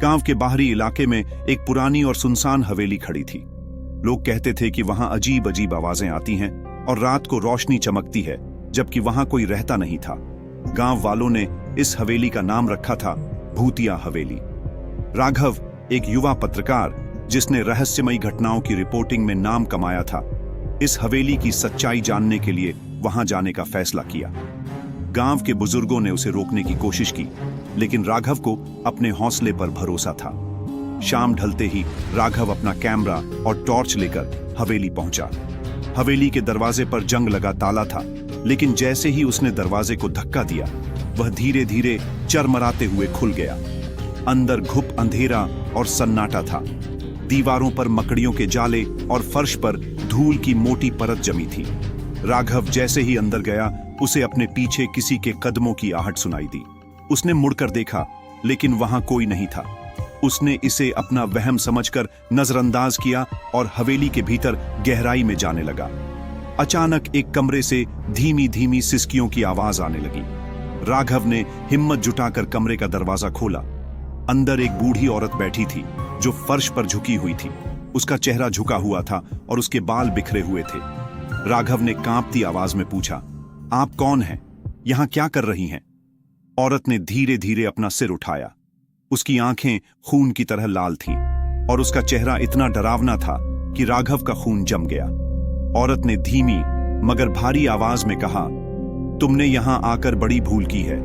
गांव के बाहरी इलाके में एक पुरानी और सुनसान हवेली खड़ी थी। लोग कहते थे कि वहां अजीब अजीब आवाजें आती हैं और रात को रोशनी चमकती है, जबकि वहां कोई रहता नहीं था। गांव वालों ने इस हवेली का नाम रखा था भूतिया हवेली। राघव एक युवा पत्रकार जिसने रहस्यमयी घटनाओं की रिपोर्टिंग में नाम कमाया था, इस हवेली की सच्चाई जानने के लिए वहां जाने का फैसला किया। गांव के बुजुर्गों ने उसे रोकने की कोशिश की, लेकिन राघव को अपने हौसले पर भरोसा था। शाम ढलते ही राघव अपना कैमरा और टॉर्च लेकर हवेली पहुंचा। हवेली के दरवाजे पर जंग लगा ताला था, लेकिन जैसे ही उसने दरवाजे को धक्का दिया, वह धीरे धीरे चरमराते हुए खुल गया। अंदर घुप अंधेरा और सन्नाटा था। दीवारों पर मकड़ियों के जाले और फर्श पर धूल की मोटी परत जमी थी। राघव जैसे ही अंदर गया, उसे अपने पीछे किसी के कदमों की आहट सुनाई दी। उसने मुड़कर देखा, लेकिन वहां कोई नहीं था। उसने इसे अपना वहम समझकर नजरअंदाज किया और हवेली के भीतर गहराई में जाने लगा। अचानक एक कमरे से धीमी धीमी सिसकियों की आवाज आने लगी। राघव ने हिम्मत जुटाकर कमरे का दरवाजा खोला। अंदर एक बूढ़ी औरत बैठी थी जो फर्श पर झुकी हुई थी। उसका चेहरा झुका हुआ था और उसके बाल बिखरे हुए थे। राघव ने कांपती आवाज में पूछा, आप कौन हैं? यहां क्या कर रही हैं? औरत ने धीरे धीरे अपना सिर उठाया। उसकी आंखें खून की तरह लाल थीं और उसका चेहरा इतना डरावना था कि राघव का खून जम गया। औरत ने धीमी मगर भारी आवाज में कहा, तुमने यहां आकर बड़ी भूल की है।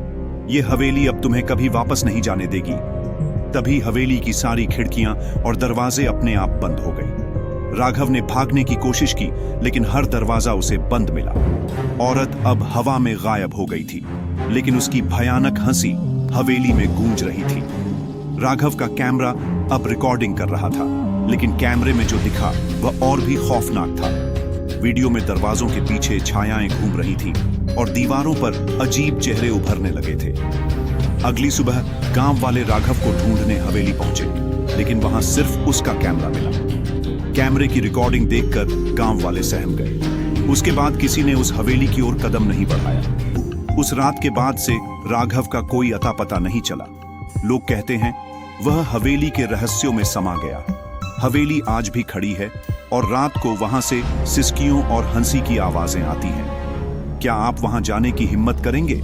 यह हवेली अब तुम्हें कभी वापस नहीं जाने देगी। तभी हवेली की सारी खिड़कियां और दरवाजे अपने आप बंद हो गए। राघव ने भागने की कोशिश की, लेकिन हर दरवाजा उसे बंद मिला। औरत अब हवा में गायब हो गई थी, लेकिन उसकी भयानक हंसी हवेली में गूंज रही थी। राघव का कैमरा अब रिकॉर्डिंग कर रहा था, लेकिन कैमरे में जो दिखा वह और भी खौफनाक था। वीडियो में दरवाजों के पीछे छायाएं घूम रही थीं और दीवारों पर अजीब चेहरे उभरने लगे थे। अगली सुबह गांव वाले राघव को ढूंढने हवेली पहुंचे, लेकिन वहां सिर्फ उसका कैमरा मिला। कैमरे की रिकॉर्डिंग देखकर गांव वाले सहम गए। उसके बाद किसी ने उस हवेली की ओर कदम नहीं बढ़ाया। उस रात के बाद से राघव का कोई अता पता नहीं चला। लोग कहते हैं वह हवेली के रहस्यों में समा गया। हवेली आज भी खड़ी है और रात को वहां से सिसकियों और हंसी की आवाजें आती हैं। क्या आप वहां जाने की हिम्मत करेंगे?